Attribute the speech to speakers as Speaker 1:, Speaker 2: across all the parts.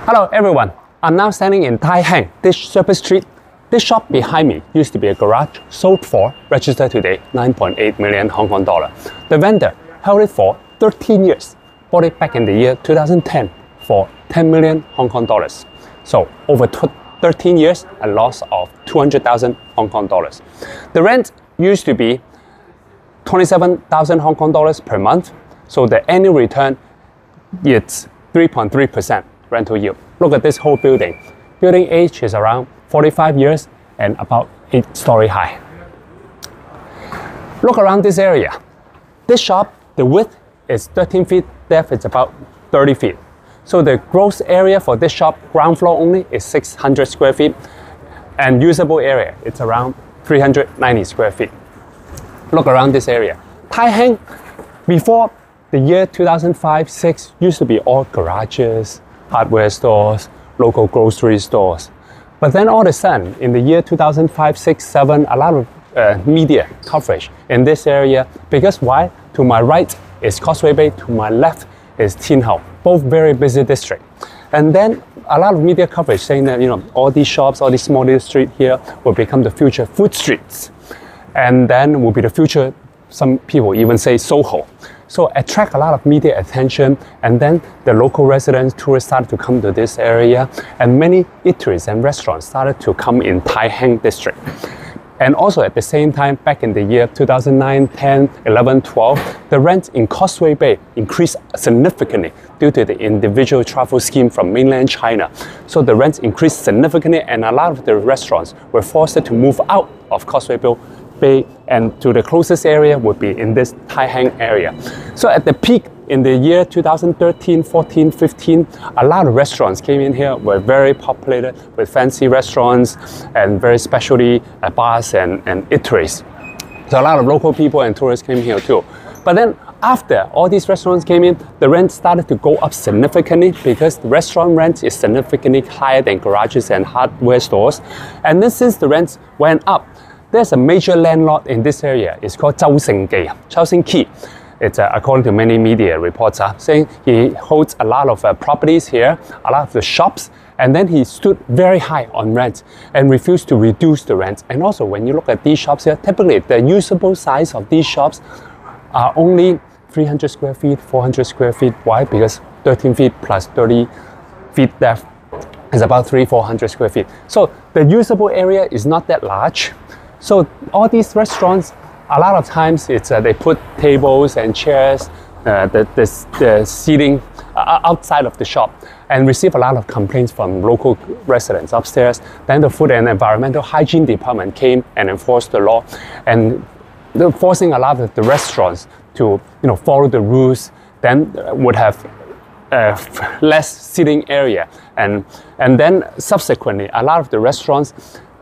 Speaker 1: Hello everyone, I'm now standing in Tai Hang, this Shepherd Street. This shop behind me used to be a garage, sold for, registered today, 9.8 million Hong Kong dollar. The vendor held it for 13 years, bought it back in the year 2010 for 10 million Hong Kong dollars. So over 13 years, a loss of 200,000 Hong Kong dollars. The rent used to be 27,000 Hong Kong dollars per month. So the annual return is 3.3% rental yield. Look at this whole building. Building age is around 45 years and about 8-story high. Look around this area. This shop, the width is 13 feet, depth is about 30 feet. So the gross area for this shop, ground floor only, is 600 square feet, and usable area, it's around 390 square feet. Look around this area. Tai Hang, before the year 2005-06, used to be all garages, hardware stores, local grocery stores. But then all of a sudden, in the year 2005-06-07, a lot of media coverage in this area. Because why? To my right is Causeway Bay, to my left is Tin Hau, both very busy district. And then a lot of media coverage saying that, all these shops, all these small little streets here will become the future food streets. And then will be the future, some people even say Soho. So attract a lot of media attention, and then the local residents, tourists started to come to this area, and many eateries and restaurants started to come in Tai Hang district. And also at the same time, back in the year 2009, 10, 11, 12, the rent in Causeway Bay increased significantly due to the individual travel scheme from mainland China. So the rent increased significantly, and a lot of the restaurants were forced to move out of Causeway Bay, and to the closest area would be in this Tai Hang area. So at the peak in the year 2013, 14, 15, a lot of restaurants came in here, were very populated with fancy restaurants and very specialty bars and eateries. So a lot of local people and tourists came here too. But then after all these restaurants came in, the rent started to go up significantly because the restaurant rent is significantly higher than garages and hardware stores. And then since the rents went up, there's a major landlord in this area. It's called Chao Xing. It's according to many media reports, saying he holds a lot of properties here, a lot of the shops, and then he stood very high on rent and refused to reduce the rent. And also, when you look at these shops here, typically the usable size of these shops are only 300 square feet, 400 square feet. Why? Because 13 feet plus 30 feet depth is about 300-400 square feet. So the usable area is not that large. So all these restaurants, a lot of times it's they put tables and chairs, the seating outside of the shop, and receive a lot of complaints from local residents upstairs. Then the Food and Environmental Hygiene Department came and enforced the law, and they're forcing a lot of the restaurants to follow the rules. Then would have less seating area, and then subsequently a lot of the restaurants,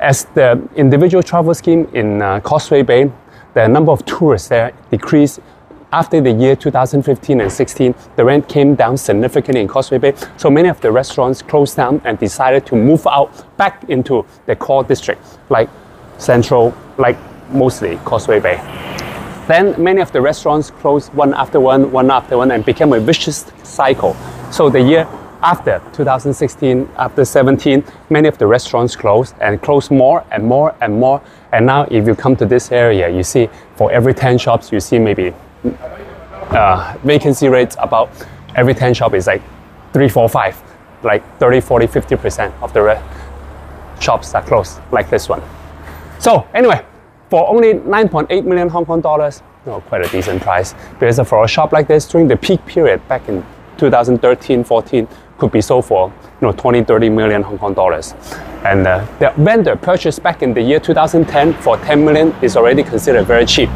Speaker 1: as the individual travel scheme in Causeway Bay, the number of tourists there decreased. After the year 2015 and 16, the rent came down significantly in Causeway Bay. So many of the restaurants closed down and decided to move out back into the core district, like Central, like mostly Causeway Bay. Then many of the restaurants closed one after one after one, and became a vicious cycle. So the year after 2016, after 17, many of the restaurants closed and closed more and more and more. And now if you come to this area, you see for every 10 shops, you see maybe vacancy rates about every 10 shop is like 3, 4, 5, like 30, 40, 50% of the shops are closed, like this one. So anyway, for only 9.8 million Hong Kong dollars, quite a decent price. Because for a shop like this, during the peak period back in 2013, 14, could be sold for 20, 30 million Hong Kong dollars. And the vendor purchased back in the year 2010 for 10 million is already considered very cheap.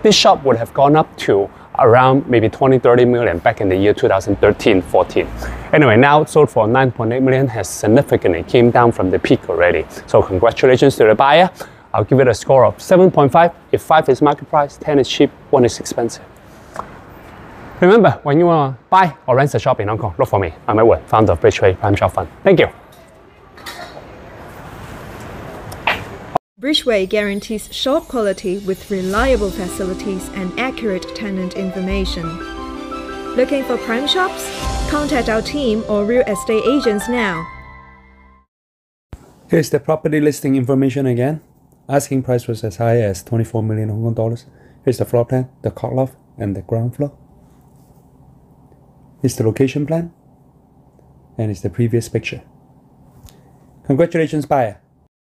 Speaker 1: This shop would have gone up to around maybe 20, 30 million back in the year 2013, 14. Anyway, now sold for 9.8 million, has significantly came down from the peak already. So congratulations to the buyer. I'll give it a score of 7.5. If 5 is market price, 10 is cheap, 1 is expensive. Remember, when you want to buy or rent a shop in Hong Kong, look for me. I'm Edward, founder of Bridgeway Prime Shop Fund. Thank you.
Speaker 2: Bridgeway guarantees shop quality with reliable facilities and accurate tenant information. Looking for prime shops? Contact our team or real estate agents now.
Speaker 1: Here's the property listing information again. Asking price was as high as 24 million Hong Kong dollars. Here's the floor plan, the cockloft, and the ground floor. Here's the location plan, and it's the previous picture. Congratulations, buyer.